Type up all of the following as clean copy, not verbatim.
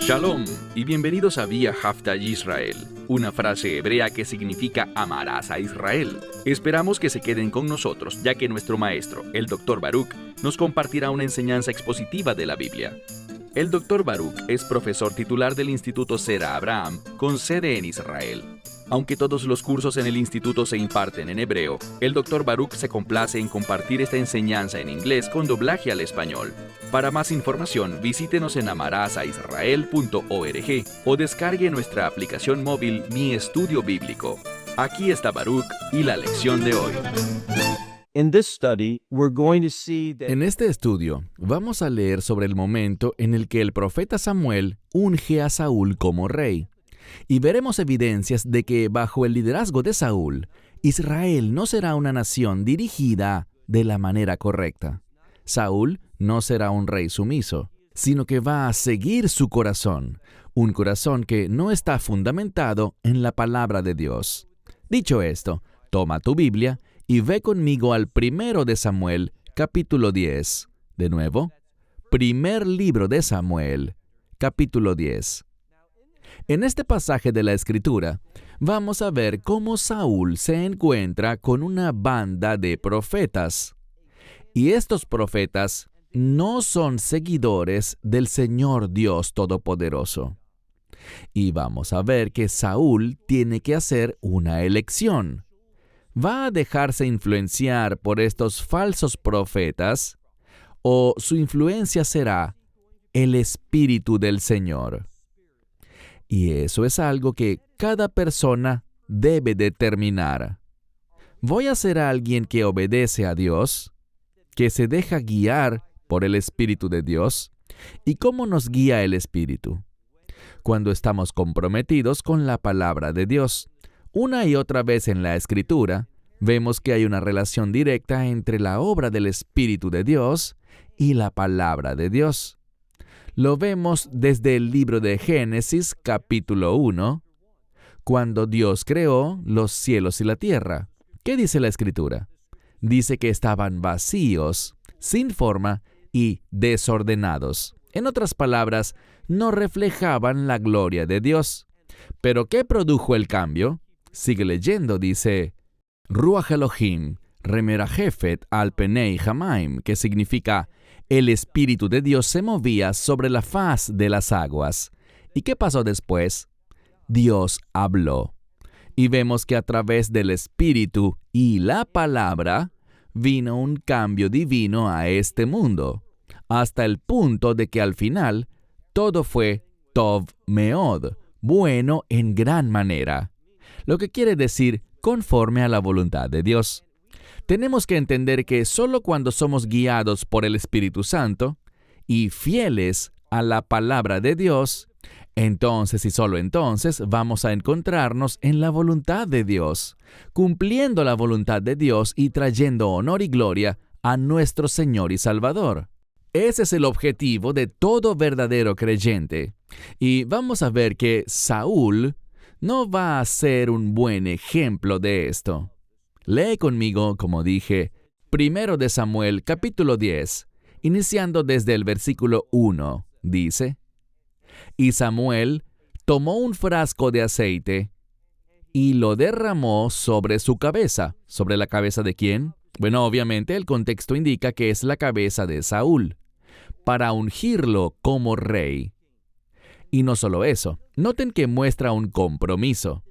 Shalom y bienvenidos a Vía Hafta Yisrael, una frase hebrea que significa amarás a Israel. Esperamos que se queden con nosotros, ya que nuestro maestro, el Dr. Baruch, nos compartirá una enseñanza expositiva de la Biblia. El Dr. Baruch es profesor titular del Instituto Sera Abraham, con sede en Israel. Aunque todos los cursos en el instituto se imparten en hebreo, el Dr. Baruch se complace en compartir esta enseñanza en inglés con doblaje al español. Para más información, visítenos en amarasaisrael.org o descargue nuestra aplicación móvil Mi Estudio Bíblico. Aquí está Baruch y la lección de hoy. En este estudio, vamos a leer sobre el momento en el que el profeta Samuel unge a Saúl como rey. Y veremos evidencias de que bajo el liderazgo de Saúl, Israel no será una nación dirigida de la manera correcta. Saúl no será un rey sumiso, sino que va a seguir su corazón, un corazón que no está fundamentado en la palabra de Dios. Dicho esto, toma tu Biblia y ve conmigo al 1 de Samuel, capítulo 10. De nuevo, primer libro de Samuel, capítulo 10. En este pasaje de la Escritura, vamos a ver cómo Saúl se encuentra con una banda de profetas. Y estos profetas no son seguidores del Señor Dios Todopoderoso. Y vamos a ver que Saúl tiene que hacer una elección. ¿Va a dejarse influenciar por estos falsos profetas o su influencia será el Espíritu del Señor? Y eso es algo que cada persona debe determinar. ¿Voy a ser alguien que obedece a Dios? ¿Que se deja guiar por el Espíritu de Dios? ¿Y cómo nos guía el Espíritu? Cuando estamos comprometidos con la palabra de Dios. Una y otra vez en la Escritura, vemos que hay una relación directa entre la obra del Espíritu de Dios y la palabra de Dios. Lo vemos desde el libro de Génesis, capítulo 1, cuando Dios creó los cielos y la tierra. ¿Qué dice la Escritura? Dice que estaban vacíos, sin forma y desordenados. En otras palabras, no reflejaban la gloria de Dios. ¿Pero qué produjo el cambio? Sigue leyendo, dice, Ruach Elohim, remerajefet al penei hamaim, que significa el Espíritu de Dios se movía sobre la faz de las aguas. ¿Y qué pasó después? Dios habló. Y vemos que a través del Espíritu y la palabra vino un cambio divino a este mundo, hasta el punto de que al final todo fue Tov Meod, bueno en gran manera, lo que quiere decir conforme a la voluntad de Dios. Tenemos que entender que solo cuando somos guiados por el Espíritu Santo y fieles a la palabra de Dios, entonces y solo entonces vamos a encontrarnos en la voluntad de Dios, cumpliendo la voluntad de Dios y trayendo honor y gloria a nuestro Señor y Salvador. Ese es el objetivo de todo verdadero creyente. Y vamos a ver que Saúl no va a ser un buen ejemplo de esto. Lee conmigo, como dije, 1 de Samuel, capítulo 10, iniciando desde el versículo 1, dice, Y Samuel tomó un frasco de aceite y lo derramó sobre su cabeza. ¿Sobre la cabeza de quién? Bueno, obviamente el contexto indica que es la cabeza de Saúl, para ungirlo como rey. Y no solo eso, noten que muestra un compromiso,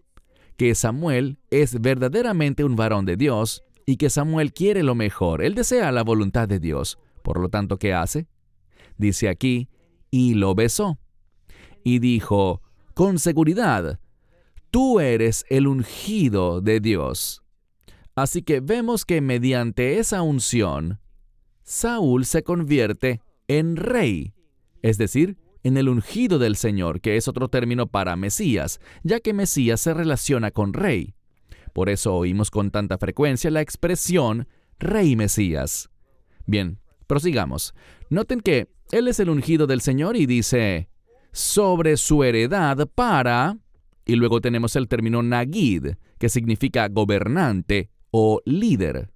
que Samuel es verdaderamente un varón de Dios y que Samuel quiere lo mejor. Él desea la voluntad de Dios. Por lo tanto, ¿qué hace? Dice aquí, y lo besó. Y dijo, con seguridad, tú eres el ungido de Dios. Así que vemos que mediante esa unción, Saúl se convierte en rey, es decir, en el ungido del Señor, que es otro término para Mesías, ya que Mesías se relaciona con rey. Por eso oímos con tanta frecuencia la expresión Rey Mesías. Bien, prosigamos. Noten que Él es el ungido del Señor y dice, sobre su heredad para, y luego tenemos el término Nagid, que significa gobernante o líder.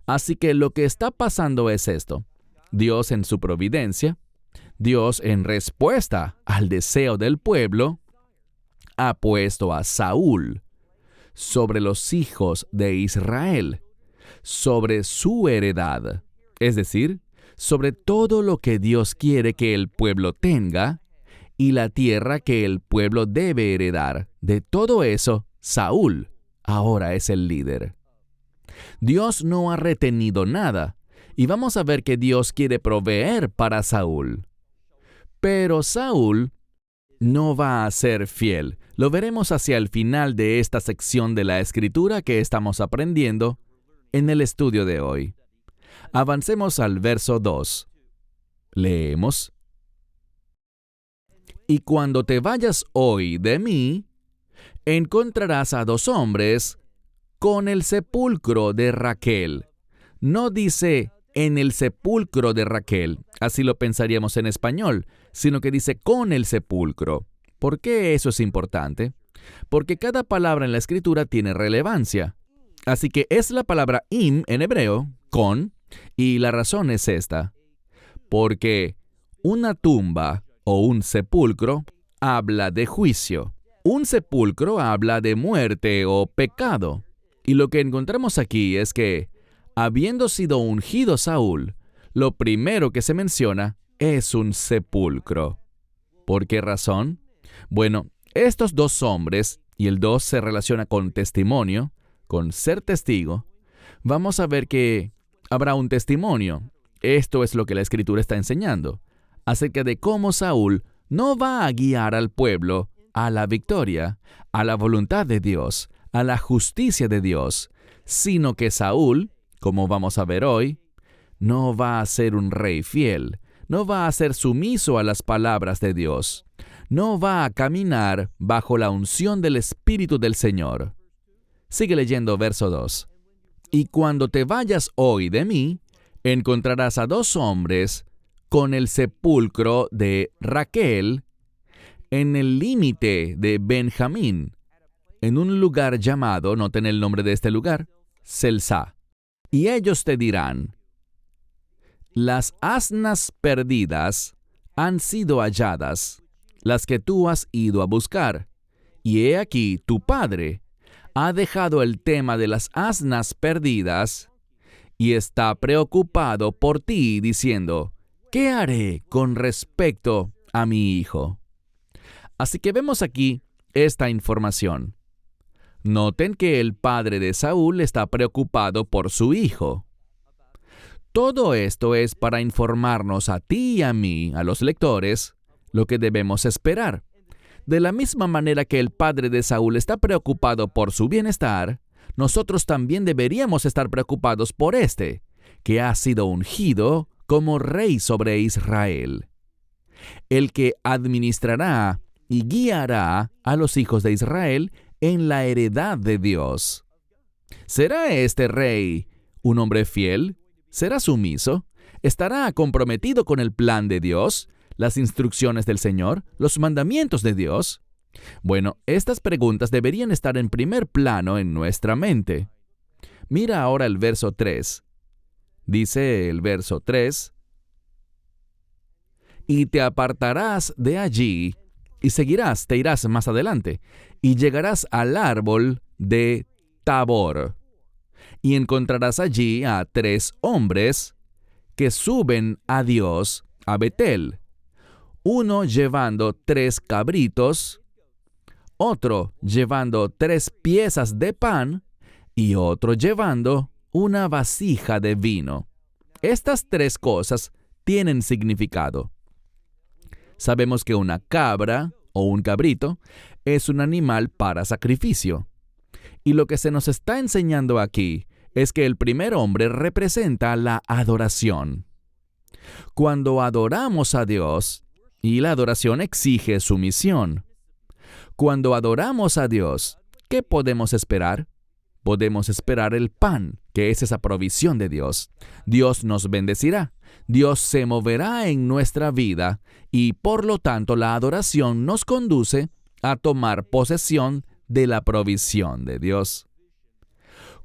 Así que lo que está pasando es esto. Dios en su providencia, Dios en respuesta al deseo del pueblo, ha puesto a Saúl sobre los hijos de Israel, sobre su heredad, es decir, sobre todo lo que Dios quiere que el pueblo tenga y la tierra que el pueblo debe heredar. De todo eso, Saúl ahora es el líder. Dios no ha retenido nada, y vamos a ver que Dios quiere proveer para Saúl. Pero Saúl no va a ser fiel. Lo veremos hacia el final de esta sección de la Escritura que estamos aprendiendo en el estudio de hoy. Avancemos al verso 2. Leemos: Y cuando te vayas hoy de mí, encontrarás a 2 hombres con el sepulcro de Raquel. No dice en el sepulcro de Raquel, así lo pensaríamos en español, sino que dice con el sepulcro. ¿Por qué eso es importante? Porque cada palabra en la Escritura tiene relevancia. Así que es la palabra im en hebreo, con, y la razón es esta. Porque una tumba o un sepulcro habla de juicio. Un sepulcro habla de muerte o pecado. Y lo que encontramos aquí es que, habiendo sido ungido Saúl, lo primero que se menciona es un sepulcro. ¿Por qué razón? Bueno, estos 2 hombres, y el 2 se relaciona con testimonio, con ser testigo, vamos a ver que habrá un testimonio. Esto es lo que la Escritura está enseñando, acerca de cómo Saúl no va a guiar al pueblo a la victoria, a la voluntad de Dios, a la justicia de Dios, sino que Saúl, como vamos a ver hoy, no va a ser un rey fiel, no va a ser sumiso a las palabras de Dios, no va a caminar bajo la unción del Espíritu del Señor. Sigue leyendo verso 2. Y cuando te vayas hoy de mí, encontrarás a 2 hombres con el sepulcro de Raquel en el límite de Benjamín, en un lugar llamado, noten el nombre de este lugar, Selsa. Y ellos te dirán: las asnas perdidas han sido halladas, las que tú has ido a buscar. Y he aquí, tu padre ha dejado el tema de las asnas perdidas y está preocupado por ti, diciendo: ¿qué haré con respecto a mi hijo? Así que vemos aquí esta información. Noten que el padre de Saúl está preocupado por su hijo. Todo esto es para informarnos a ti y a mí, a los lectores, lo que debemos esperar. De la misma manera que el padre de Saúl está preocupado por su bienestar, nosotros también deberíamos estar preocupados por este, que ha sido ungido como rey sobre Israel, el que administrará y guiará a los hijos de Israel en la heredad de Dios. ¿Será este rey un hombre fiel? ¿Será sumiso? ¿Estará comprometido con el plan de Dios, las instrucciones del Señor, los mandamientos de Dios? Bueno, estas preguntas deberían estar en primer plano en nuestra mente. Mira ahora el verso 3. Dice el verso 3: y te apartarás de allí, y seguirás, te irás más adelante, y llegarás al árbol de Tabor, y encontrarás allí a 3 hombres que suben a Dios a Betel, uno llevando 3 cabritos, otro llevando 3 piezas de pan, y otro llevando una vasija de vino. Estas 3 cosas tienen significado. Sabemos que una cabra o un cabrito es un animal para sacrificio. Y lo que se nos está enseñando aquí es que el primer hombre representa la adoración. Cuando adoramos a Dios, y la adoración exige sumisión. Cuando adoramos a Dios, ¿qué podemos esperar? Podemos esperar el pan, que es esa provisión de Dios. Dios nos bendecirá. Dios se moverá en nuestra vida y por lo tanto la adoración nos conduce a tomar posesión de la provisión de Dios.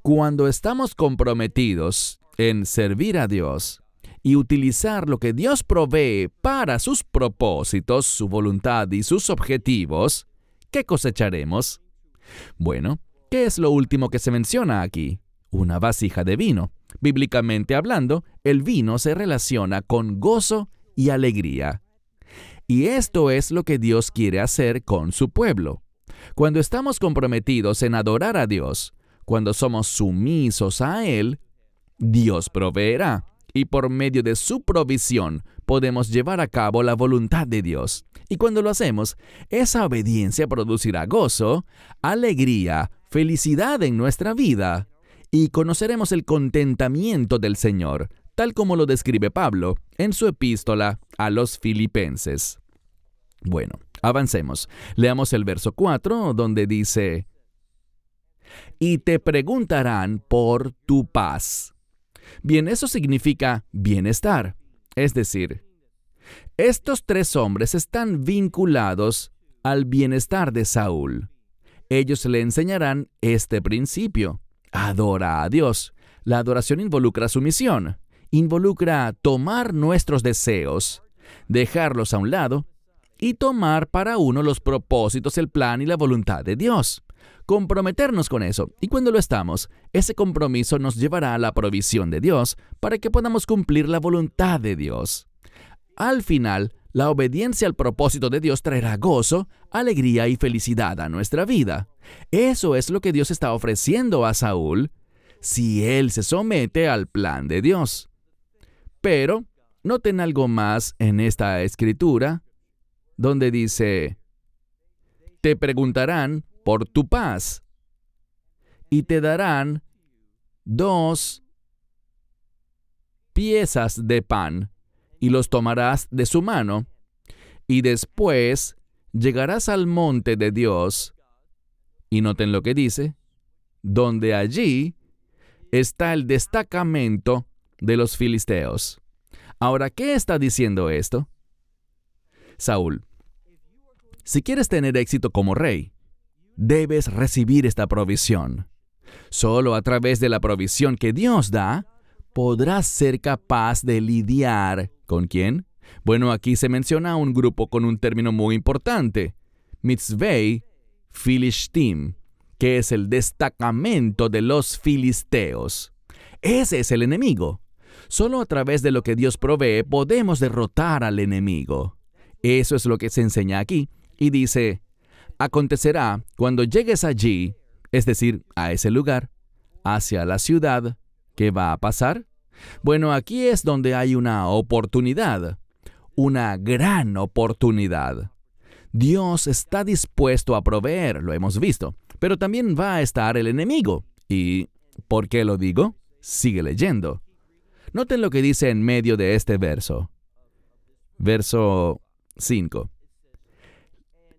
Cuando estamos comprometidos en servir a Dios y utilizar lo que Dios provee para sus propósitos, su voluntad y sus objetivos, ¿qué cosecharemos? Bueno, ¿qué es lo último que se menciona aquí? Una vasija de vino. Bíblicamente hablando, el vino se relaciona con gozo y alegría. Y esto es lo que Dios quiere hacer con su pueblo. Cuando estamos comprometidos en adorar a Dios, cuando somos sumisos a Él, Dios proveerá, y por medio de su provisión podemos llevar a cabo la voluntad de Dios. Y cuando lo hacemos, esa obediencia producirá gozo, alegría, felicidad en nuestra vida, y conoceremos el contentamiento del Señor, tal como lo describe Pablo en su epístola a los Filipenses. Bueno, avancemos. Leamos el verso 4, donde dice: y te preguntarán por tu paz. Bien, eso significa bienestar. Es decir, estos 3 hombres están vinculados al bienestar de Saúl. Ellos le enseñarán este principio. Adora a Dios. La adoración involucra sumisión. Involucra tomar nuestros deseos, dejarlos a un lado y tomar para uno los propósitos, el plan y la voluntad de Dios. Comprometernos con eso, y cuando lo estamos, ese compromiso nos llevará a la provisión de Dios para que podamos cumplir la voluntad de Dios. Al final, la obediencia al propósito de Dios traerá gozo, alegría y felicidad a nuestra vida. Eso es lo que Dios está ofreciendo a Saúl si él se somete al plan de Dios. Pero, noten algo más en esta escritura, donde dice: te preguntarán por tu paz, y te darán 2 piezas de pan, y los tomarás de su mano, y después llegarás al monte de Dios, y noten lo que dice, donde allí está el destacamento de los filisteos. Ahora, ¿qué está diciendo esto? Saúl, si quieres tener éxito como rey, debes recibir esta provisión. Solo a través de la provisión que Dios da, podrás ser capaz de lidiar ¿con quién? Bueno, aquí se menciona un grupo con un término muy importante, Mitzvei Filishtim, que es el destacamento de los filisteos. Ese es el enemigo. Solo a través de lo que Dios provee podemos derrotar al enemigo. Eso es lo que se enseña aquí. Y dice: acontecerá cuando llegues allí, es decir, a ese lugar, hacia la ciudad, ¿qué va a pasar? Bueno, aquí es donde hay una oportunidad, una gran oportunidad. Dios está dispuesto a proveer, lo hemos visto, pero también va a estar el enemigo. ¿Y por qué lo digo? Sigue leyendo. Noten lo que dice en medio de este verso. Verso 5.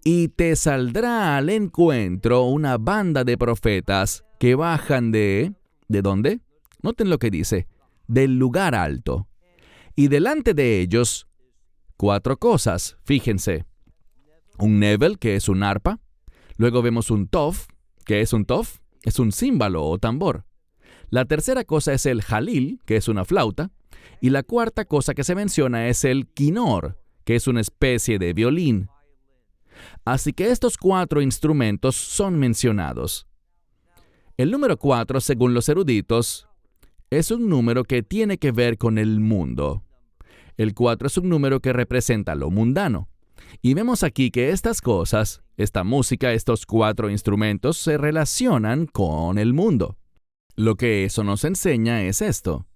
Y te saldrá al encuentro una banda de profetas que bajan ¿de dónde? Noten lo que dice, del lugar alto. Y delante de ellos, 4 cosas, fíjense. Un nebel, que es un arpa. Luego vemos un tof. ¿Qué es un tof? Es un címbalo o tambor. La tercera cosa es el jalil, que es una flauta. Y la cuarta cosa que se menciona es el quinor, que es una especie de violín. Así que estos 4 instrumentos son mencionados. El número 4, según los eruditos, es un número que tiene que ver con el mundo. El 4 es un número que representa lo mundano. Y vemos aquí que estas cosas, esta música, estos 4 instrumentos se relacionan con el mundo. Lo que eso nos enseña es esto,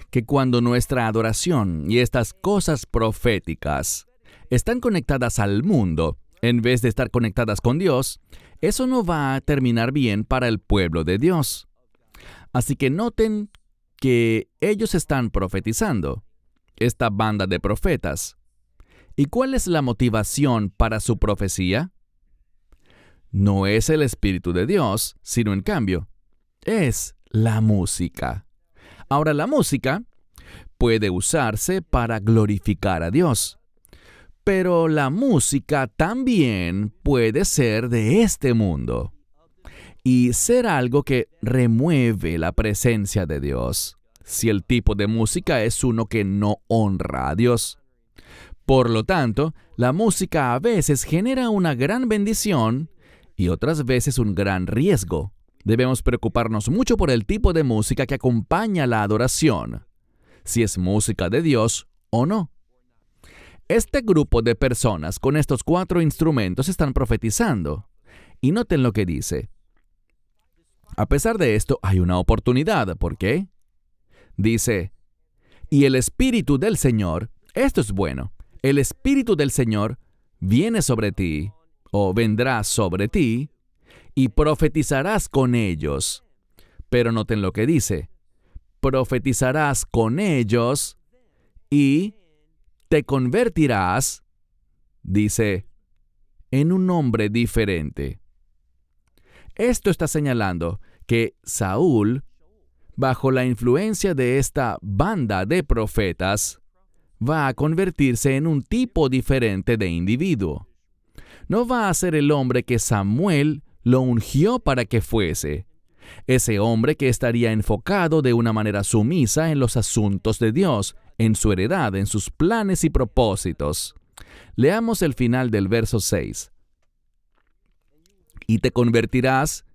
que cuando nuestra adoración y estas cosas proféticas están conectadas al mundo, en vez de estar conectadas con Dios, eso no va a terminar bien para el pueblo de Dios. Así que noten que ellos están profetizando, esta banda de profetas. ¿Y cuál es la motivación para su profecía? No es el Espíritu de Dios, sino en cambio, es la música. Ahora, la música puede usarse para glorificar a Dios. Pero la música también puede ser de este mundo y ser algo que remueve la presencia de Dios. si el tipo de música es uno que no honra a Dios. Por lo tanto, la música a veces genera una gran bendición y otras veces un gran riesgo. Debemos preocuparnos mucho por el tipo de música que acompaña la adoración, si es música de Dios o no. Este grupo de personas con estos 4 instrumentos están profetizando. Y noten lo que dice. A pesar de esto, hay una oportunidad. ¿Por qué? Dice, y el Espíritu del Señor, esto es bueno, el Espíritu del Señor viene sobre ti, o vendrá sobre ti, y profetizarás con ellos. Pero noten lo que dice, profetizarás con ellos y te convertirás, dice, en un hombre diferente. Esto está señalando que Saúl, bajo la influencia de esta banda de profetas, va a convertirse en un tipo diferente de individuo. No va a ser el hombre que Samuel lo ungió para que fuese. Ese hombre que estaría enfocado de una manera sumisa en los asuntos de Dios, en su heredad, en sus planes y propósitos. Leamos el final del verso 6. Y te convertirás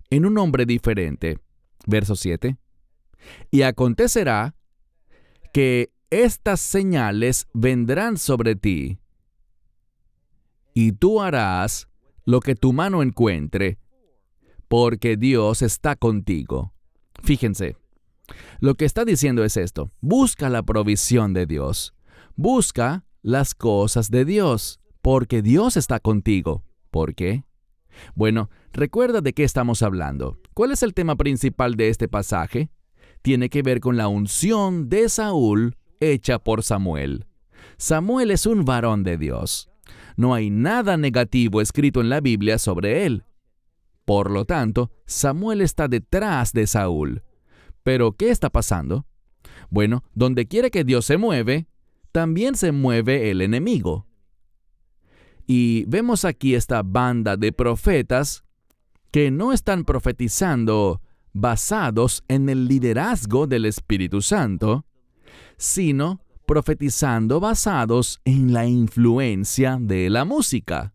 en un hombre diferente. Verso 7. Y acontecerá que estas señales vendrán sobre ti, y tú harás lo que tu mano encuentre, porque Dios está contigo. Fíjense, lo que está diciendo es esto. Busca la provisión de Dios. Busca las cosas de Dios, porque Dios está contigo. ¿Por qué? Bueno, recuerda de qué estamos hablando. ¿Cuál es el tema principal de este pasaje? Tiene que ver con la unción de Saúl hecha por Samuel. Samuel es un varón de Dios. No hay nada negativo escrito en la Biblia sobre él. Por lo tanto, Samuel está detrás de Saúl. ¿Pero qué está pasando? Bueno, donde quiera que Dios se mueve, también se mueve el enemigo. Y vemos aquí esta banda de profetas que no están profetizando basados en el liderazgo del Espíritu Santo, sino profetizando basados en la influencia de la música.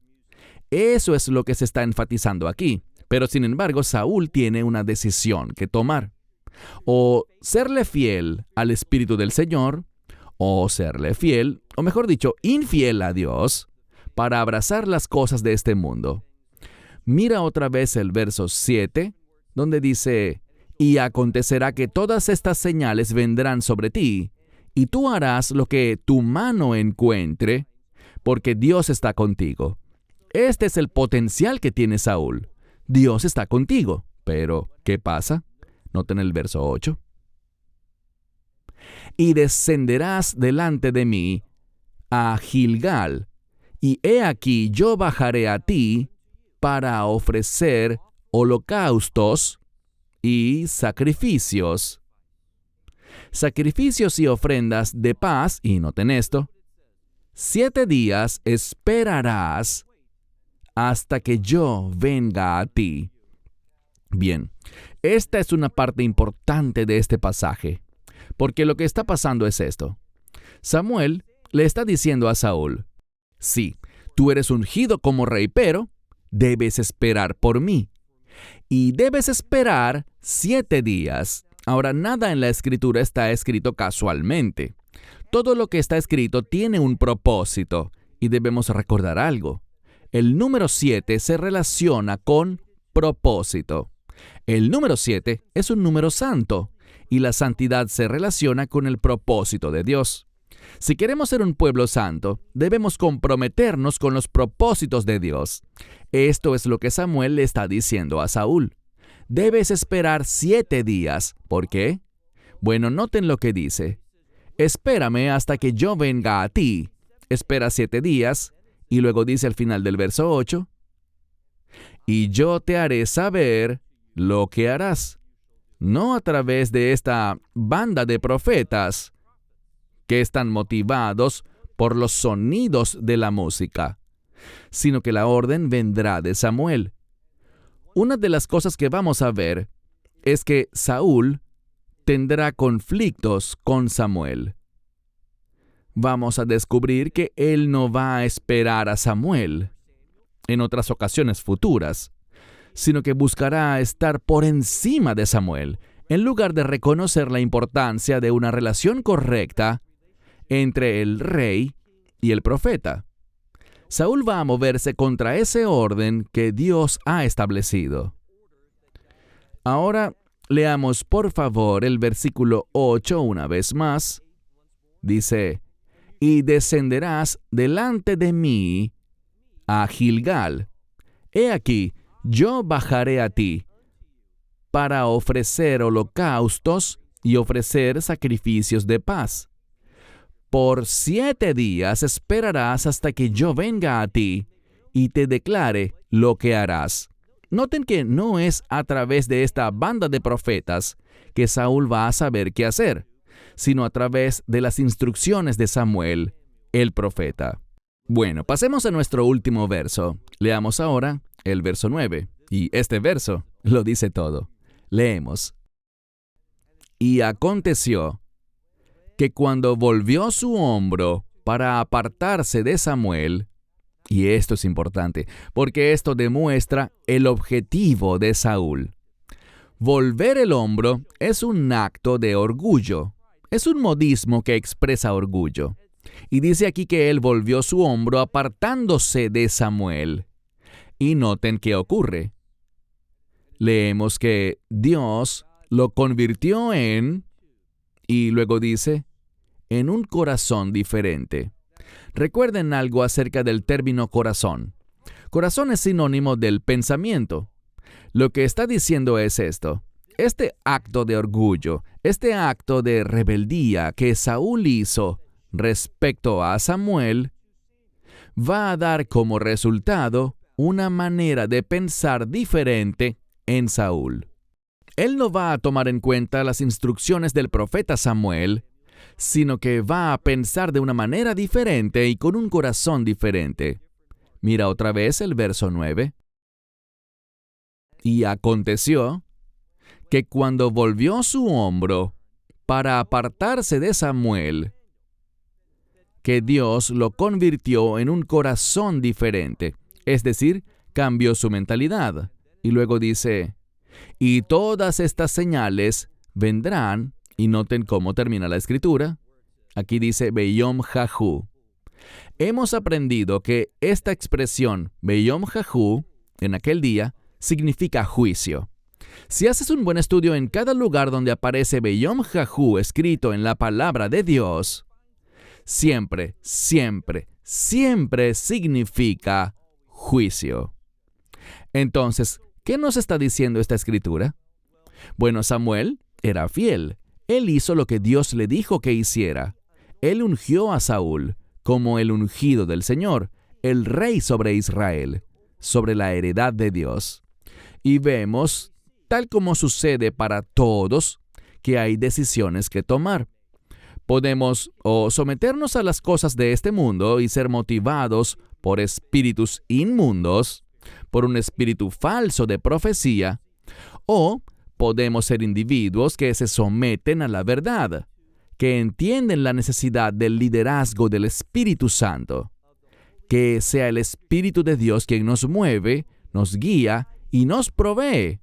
Eso es lo que se está enfatizando aquí. Pero sin embargo, Saúl tiene una decisión que tomar. O serle fiel al Espíritu del Señor, o serle fiel, o mejor dicho, infiel a Dios, para abrazar las cosas de este mundo. Mira otra vez el verso 7, donde dice, y acontecerá que todas estas señales vendrán sobre ti, y tú harás lo que tu mano encuentre, porque Dios está contigo. Este es el potencial que tiene Saúl. Dios está contigo. Pero, ¿qué pasa? Noten el verso 8. Y descenderás delante de mí a Gilgal, y he aquí yo bajaré a ti para ofrecer holocaustos y sacrificios. Sacrificios y ofrendas de paz, y noten esto, 7 días esperarás hasta que yo venga a ti. Bien, esta es una parte importante de este pasaje, porque lo que está pasando es esto. Samuel le está diciendo a Saúl, sí, tú eres ungido como rey, pero debes esperar por mí. Y debes esperar 7 días. Ahora, nada en la Escritura está escrito casualmente. Todo lo que está escrito tiene un propósito, y debemos recordar algo. El número 7 se relaciona con propósito. El número 7 es un número santo, y la santidad se relaciona con el propósito de Dios. Si queremos ser un pueblo santo, debemos comprometernos con los propósitos de Dios. Esto es lo que Samuel le está diciendo a Saúl. Debes esperar 7 días. ¿Por qué? Bueno, noten lo que dice. Espérame hasta que yo venga a ti. Espera 7 días. Y luego dice al final del verso 8. Y yo te haré saber lo que harás. No a través de esta banda de profetas que están motivados por los sonidos de la música, sino que la orden vendrá de Samuel. Una de las cosas que vamos a ver es que Saúl tendrá conflictos con Samuel. Vamos a descubrir que él no va a esperar a Samuel en otras ocasiones futuras, sino que buscará estar por encima de Samuel, en lugar de reconocer la importancia de una relación correcta entre el rey y el profeta. Saúl va a moverse contra ese orden que Dios ha establecido. Ahora leamos por favor el versículo 8 una vez más. Dice: y descenderás delante de mí a Gilgal. He aquí, yo bajaré a ti para ofrecer holocaustos y ofrecer sacrificios de paz. Por 7 días esperarás hasta que yo venga a ti y te declare lo que harás. Noten que no es a través de esta banda de profetas que Saúl va a saber qué hacer, sino a través de las instrucciones de Samuel, el profeta. Bueno, pasemos a nuestro último verso. Leamos ahora el verso 9. Y este verso lo dice todo. Leemos: y aconteció que cuando volvió su hombro para apartarse de Samuel, y esto es importante, porque esto demuestra el objetivo de Saúl. Volver el hombro es un acto de orgullo. Es un modismo que expresa orgullo. Y dice aquí que él volvió su hombro apartándose de Samuel. Y noten qué ocurre. Leemos que Dios lo convirtió en, y luego dice, en un corazón diferente. Recuerden algo acerca del término corazón. Corazón es sinónimo del pensamiento. Lo que está diciendo es esto. Este acto de orgullo, este acto de rebeldía que Saúl hizo respecto a Samuel, va a dar como resultado una manera de pensar diferente en Saúl. Él no va a tomar en cuenta las instrucciones del profeta Samuel, sino que va a pensar de una manera diferente y con un corazón diferente. Mira otra vez el verso 9. Y aconteció que cuando volvió su hombro para apartarse de Samuel, que Dios lo convirtió en un corazón diferente, es decir, cambió su mentalidad. Y luego dice, y todas estas señales vendrán, y noten cómo termina la escritura. Aquí dice Beyom Jahu. Hemos aprendido que esta expresión Beyom Jahu, en aquel día, significa juicio. Si haces un buen estudio en cada lugar donde aparece Beyom Jahu escrito en la palabra de Dios, siempre, siempre, siempre significa juicio. Entonces, ¿qué nos está diciendo esta escritura? Bueno, Samuel era fiel. Él hizo lo que Dios le dijo que hiciera. Él ungió a Saúl como el ungido del Señor, el rey sobre Israel, sobre la heredad de Dios. Y vemos, tal como sucede para todos, que hay decisiones que tomar. Podemos o someternos a las cosas de este mundo y ser motivados por espíritus inmundos, por un espíritu falso de profecía, o podemos ser individuos que se someten a la verdad, que entienden la necesidad del liderazgo del Espíritu Santo, que sea el Espíritu de Dios quien nos mueve, nos guía y nos provee.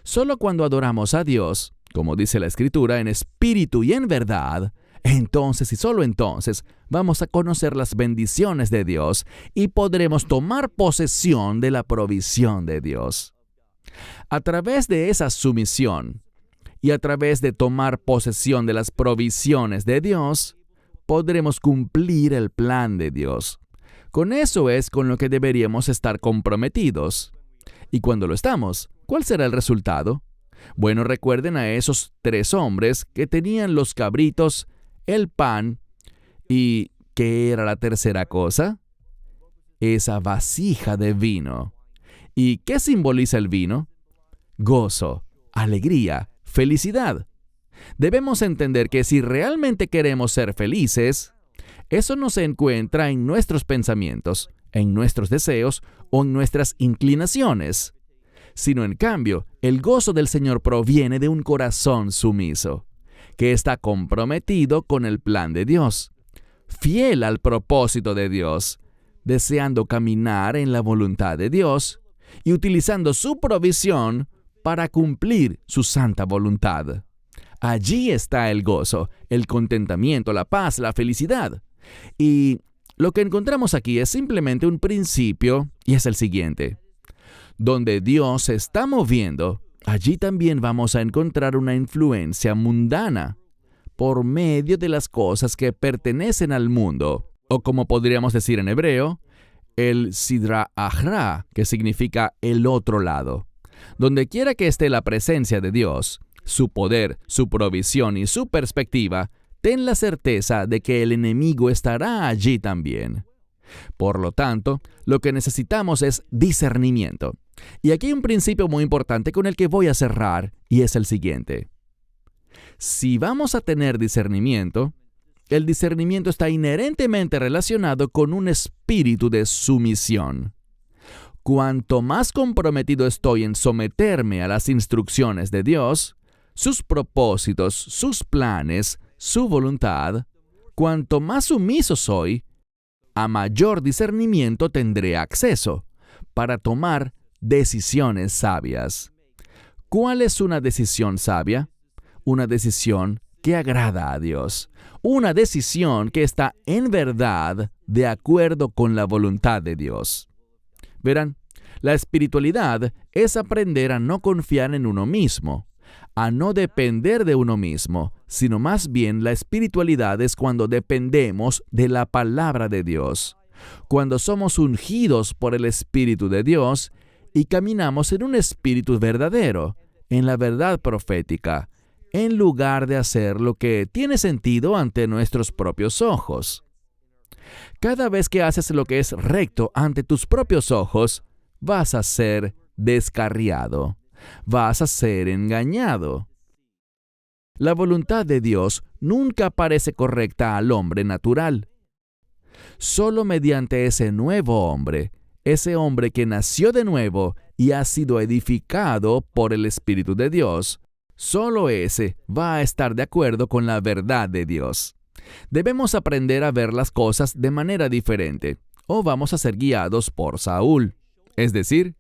Solo cuando adoramos a Dios, como dice la Escritura, en espíritu y en verdad, entonces y solo entonces vamos a conocer las bendiciones de Dios y podremos tomar posesión de la provisión de Dios. A través de esa sumisión y a través de tomar posesión de las provisiones de Dios, podremos cumplir el plan de Dios. Con eso es con lo que deberíamos estar comprometidos. Y cuando lo estamos, ¿cuál será el resultado? Bueno, recuerden a esos 3 hombres que tenían los cabritos, el pan y ¿qué era la tercera cosa? Esa vasija de vino. ¿Y qué simboliza el vino? Gozo, alegría, felicidad. Debemos entender que si realmente queremos ser felices, eso no se encuentra en nuestros pensamientos, en nuestros deseos o en nuestras inclinaciones. sino en cambio, el gozo del Señor proviene de un corazón sumiso, que está comprometido con el plan de Dios, fiel al propósito de Dios, deseando caminar en la voluntad de Dios y utilizando su provisión para cumplir su santa voluntad. Allí está el gozo, el contentamiento, la paz, la felicidad. Y lo que encontramos aquí es simplemente un principio, y es el siguiente. Donde Dios se está moviendo, allí también vamos a encontrar una influencia mundana por medio de las cosas que pertenecen al mundo, o como podríamos decir en hebreo, el Sidra Ahra, que significa el otro lado. Donde quiera que esté la presencia de Dios, su poder, su provisión y su perspectiva, ten la certeza de que el enemigo estará allí también. Por lo tanto, lo que necesitamos es discernimiento. Y aquí hay un principio muy importante con el que voy a cerrar, y es el siguiente. Si vamos a tener discernimiento, el discernimiento está inherentemente relacionado con un espíritu de sumisión. Cuanto más comprometido estoy en someterme a las instrucciones de Dios, sus propósitos, sus planes, su voluntad, cuanto más sumiso soy, a mayor discernimiento tendré acceso para tomar decisiones sabias. ¿Cuál es una decisión sabia? Una decisión que agrada a Dios. Una decisión que está en verdad de acuerdo con la voluntad de Dios. Verán, la espiritualidad es aprender a no confiar en uno mismo, a no depender de uno mismo, sino más bien la espiritualidad es cuando dependemos de la palabra de Dios, cuando somos ungidos por el Espíritu de Dios y caminamos en un espíritu verdadero, en la verdad profética, en lugar de hacer lo que tiene sentido ante nuestros propios ojos. Cada vez que haces lo que es recto ante tus propios ojos, vas a ser descarriado. Vas a ser engañado. La voluntad de Dios nunca parece correcta al hombre natural. Solo mediante ese nuevo hombre, ese hombre que nació de nuevo y ha sido edificado por el Espíritu de Dios, solo ese va a estar de acuerdo con la verdad de Dios. Debemos aprender a ver las cosas de manera diferente, o vamos a ser guiados por Saúl, es decir,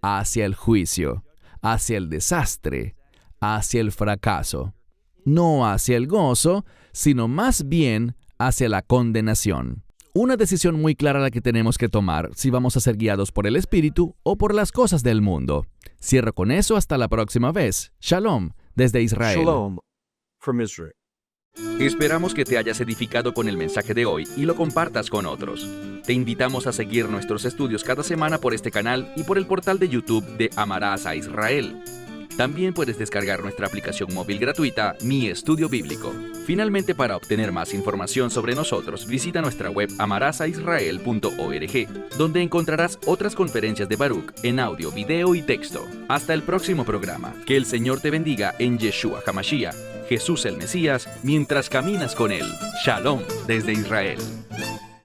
hacia el juicio, hacia el desastre, hacia el fracaso. No hacia el gozo, sino más bien hacia la condenación. Una decisión muy clara la que tenemos que tomar si vamos a ser guiados por el Espíritu o por las cosas del mundo. Cierro con eso hasta la próxima vez. Shalom, desde Israel. Shalom from Israel. Esperamos que te hayas edificado con el mensaje de hoy y lo compartas con otros. Te invitamos a seguir nuestros estudios cada semana por este canal y por el portal de YouTube de Amarás a Israel. También puedes descargar nuestra aplicación móvil gratuita, Mi Estudio Bíblico. Finalmente, para obtener más información sobre nosotros, visita nuestra web amarasaisrael.org, donde encontrarás otras conferencias de Baruch en audio, video y texto. Hasta el próximo programa. Que el Señor te bendiga en Yeshua HaMashiach, Jesús el Mesías, mientras caminas con Él. Shalom desde Israel.